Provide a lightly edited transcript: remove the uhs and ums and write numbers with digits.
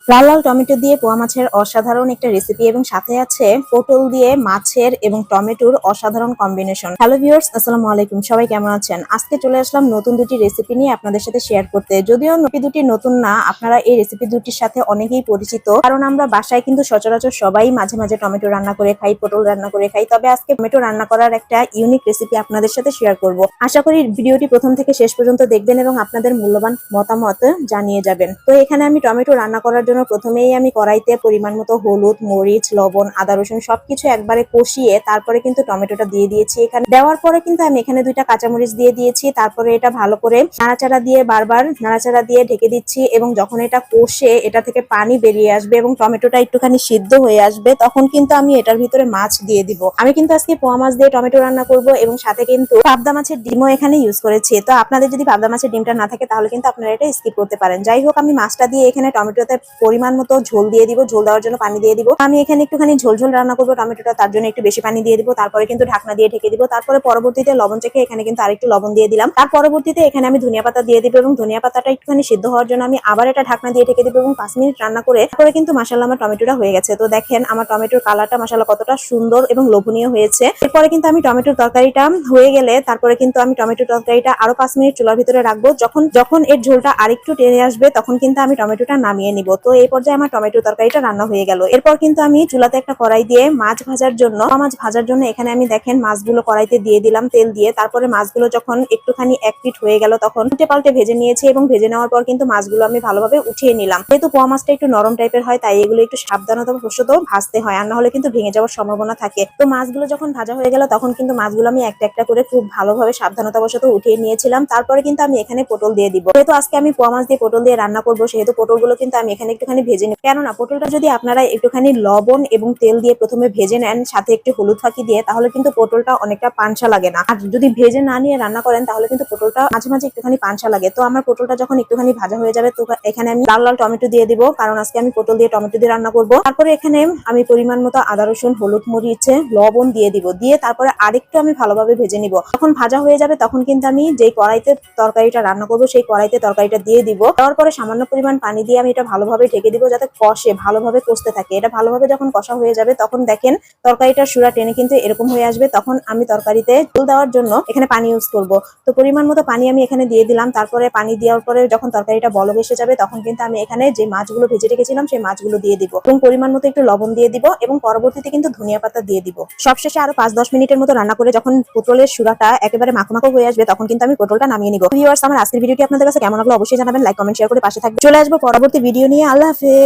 লাল লাল tomato দিয়ে পোয়া মাছের অসাধারণ একটা রেসিপি এবং সাথে আছে পটল দিয়ে মাছের এবং টমেটোর অসাধারণ কম্বিনেশন। হ্যালো ভিউয়ার্স, আসসালামু আলাইকুম। সবাই কেমন আছেন? আজকে চলে আসলাম নতুন দুটি রেসিপি নিয়ে আপনাদের সাথে শেয়ার করতে। যদিও রেসিপি দুটি নতুন না, আপনারা এই রেসিপি দুটির সাথে অনেকেই পরিচিত, কারণ আমরা বাসায় কিন্তু সচরাচর সবাই মাঝে মাঝে টমেটো রান্না করে খাই, পটল রান্না করে খাই। তবে আজকে টমেটো রান্না করার একটা ইউনিক রেসিপি আপনাদের সাথে শেয়ার করব। আশা করি ভিডিওটি প্রথম থেকে শেষ পর্যন্ত দেখবেন এবং আপনাদের মূল্যবান মতামত জানিয়ে যাবেন। তো এখানে আমি টমেটো রান্না করার জন্য প্রথমেই আমি কড়াইতে পরিমাণ মতো হলুদ, মরিচ, লবণ, আদা, রসুন সবকিছু একবারে কষিয়ে তারপরে কিন্তু টমেটোটা দিয়ে দিয়েছি। এখানে দেওয়ার পরে কিন্তু আমি এখানে দুইটা কাঁচামরিচ দিয়ে দিয়েছি। তারপরে এটা ভালো করে নাড়াচাড়া দিয়ে বারবার নাড়াচাড়া দিয়ে ঢেকে দিচ্ছি এবং যখন এটা কষে এটা থেকে পানি বেরিয়ে আসবে এবং টমেটোটা একটুখানি সিদ্ধ হয়ে আসবে, তখন কিন্তু আমি এটার ভিতরে মাছ দিয়ে দিব। আমি কিন্তু আজকে পোয়া মাছ দিয়ে টমেটো রান্না করব এবং সাথে কিন্তু পাবদা মাছের ডিমও এখানে ইউজ করেছি। তো আপনাদের যদি পাবদা মাছের ডিমটা না থাকে তাহলে কিন্তু আপনারা এটা স্কিপ করতে পারেন। যাই হোক, আমি মাছটা দিয়ে এখানে টমেটোতে পরিমাণ মতো ঝোল দিয়ে দিব। ঝোল দেওয়ার জন্য পানি দিয়ে দিব। আমি এখানে একটুখানি ঝোল ঝোল রান্না করবো টমেটোটা, তার জন্য একটু বেশি পানি দিয়ে দিব। তারপরে কিন্তু ঢাকনা দিয়ে ঢেকে দিব। তারপরে পরবর্তীতে লবণ চেখে এখানে কিন্তু আরেকটু লবণ দিয়ে দিলাম। তার পরবর্তীতে এখানে আমি ধনিয়া পাতা দিয়ে দিব এবং ধনিয়া পাতাটা একটুখানি সিদ্ধ হওয়ার জন্য আমি আবার এটা ঢাকনা দিয়ে ঢেকে দিব এবং 5 মিনিট রান্না করে তারপরে কিন্তু মাশাআল্লাহ আমার টমেটোটা হয়ে গেছে। তো দেখেন আমার টমেটোর কালারটা মাশাআল্লাহ কতটা সুন্দর এবং লোভনীয় হয়েছে। এরপরে কিন্তু আমি টমেটোর তরকারিটা হয়ে গেলে তারপরে কিন্তু আমি টমেটোর তরকারিটা আরো 5 মিনিট চুলার ভিতরে রাখবো। যখন এর ঝোলটা আরেকটু টেনে আসবে তখন কিন্তু আমি টমেটোটা নামিয়ে নিব। তো এই পর্যায়ে আমার টমেটো তরকারিটা রান্না হয়ে গেল। এরপর কিন্তু আমি চুলাতে একটা কড়াই দিয়ে মাছ ভাজার জন্য এখানে আমি দেখেন মাছগুলো কড়াইতে দিয়ে দিলাম তেল দিয়ে। তারপরে মাছগুলো যখন একটুখানি এক পিঠ হয়ে গেল তখন উল্টে পাল্টে ভেজে নিয়েছি এবং ভেজে নেওয়ার পর কিন্তু মাছগুলো আমি ভালোভাবে উঠিয়ে নিলাম। যেহেতু পোয়া মাছটা একটু নরম টাইপের হয় তাই এগুলো একটু সাবধানতাবশত ভাজতে হয়, আর না হলে কিন্তু ভেঙে যাওয়ার সম্ভাবনা থাকে। তো মাছগুলো যখন ভাজা হয়ে গেল তখন কিন্তু মাছগুলো আমি একটা একটা করে খুব ভালোভাবে সাবধানতাবশত উঠিয়ে নিয়েছিলাম। তারপরে কিন্তু আমি এখানে পটল দিয়ে দিব। যেহেতু আজকে আমি পোয়া মাছ দিয়ে পটল দিয়ে রান্না করবো সেহেতু পটলগুলো কিন্তু আমি এখানে একটুখানি ভেজে নিই। কেননা পটলটা যদি আপনারা একটুখানি লবণ এবং তেল দিয়ে প্রথমে ভেজে নেন সাথে একটু হলুদ ফাঁকি দিয়ে, তাহলে কিন্তু পটলটা অনেকটা পানসা লাগে না। আর যদি ভেজে না নিয়ে রান্না করেন তাহলে কিন্তু পটলটা মাঝে মাঝে একটুখানি পানসা লাগে। তো আমার পটলটা যখন একটুখানি ভাজা হয়ে যাবে তো এখানে আমি লাল লাল টমেটো দিয়ে দিব, কারণ আজকে আমি পটল দিয়ে টমেটো দিয়ে রান্না করব। তারপরে এখানে আমি পরিমাণ মতো আদা, রসুন, হলুদ, মরিচ, লবণ দিয়ে দিব। দিয়ে তারপরে আরেকটু আমি ভালোভাবে ভেজে নিব। যখন ভাজা হয়ে যাবে তখন কিন্তু আমি যেই কড়াইতে তরকারিটা রান্না করব সেই কড়াইতে তরকারিটা দিয়ে দিব। দেওয়ার পরে সামান্য পরিমাণ পানি দিয়ে আমি এটা ভালোভাবে ঢেকে দিব যাতে কষে ভালোভাবে কষতে থাকে। এটা ভালোভাবে যখন কষা হয়ে যাবে তখন দেখেন তরকারিটার সুরা টেনে কিন্তু এরকম হয়ে আসবে। তখন আমি তরকারিতে ঝোল দেওয়ার জন্য এখানে পানি ইউজ করব। তো পরিমাণ মতো পানি আমি এখানে দিয়ে দিলাম। তারপরে পানি দেওয়ার পরে যখন তরকারিটা বলক এসে যাবে তখন কিন্তু আমি এখানে যে মাছগুলো ভেজে রেখেছিলাম সেই মাছগুলো দিয়ে দিব এবং পরিমাণ মতো একটু লবণ দিয়ে দিব এবং পরবর্তীতে কিন্তু ধনিয়া পাতা দিয়ে দিব। সবশেষে আরো 5-10 মিনিটের মতো রান্না করে যখন পটলের সুরাটা একেবারে মাখো মাখো হয়ে আসবে তখন কিন্তু আমি পটলটা নামিয়ে নিব। ভিউয়ার্স, আমার আজকের ভিডিওটি আপনাদের কাছে কেমন লাগলো অবশ্যই জানাবেন। লাইক, কমেন্ট, শেয়ার করে পাশে থাকবেন। চলে আসবো পরবর্তী ভিডিও নিয়ে। আল্লাহ হাফেজ।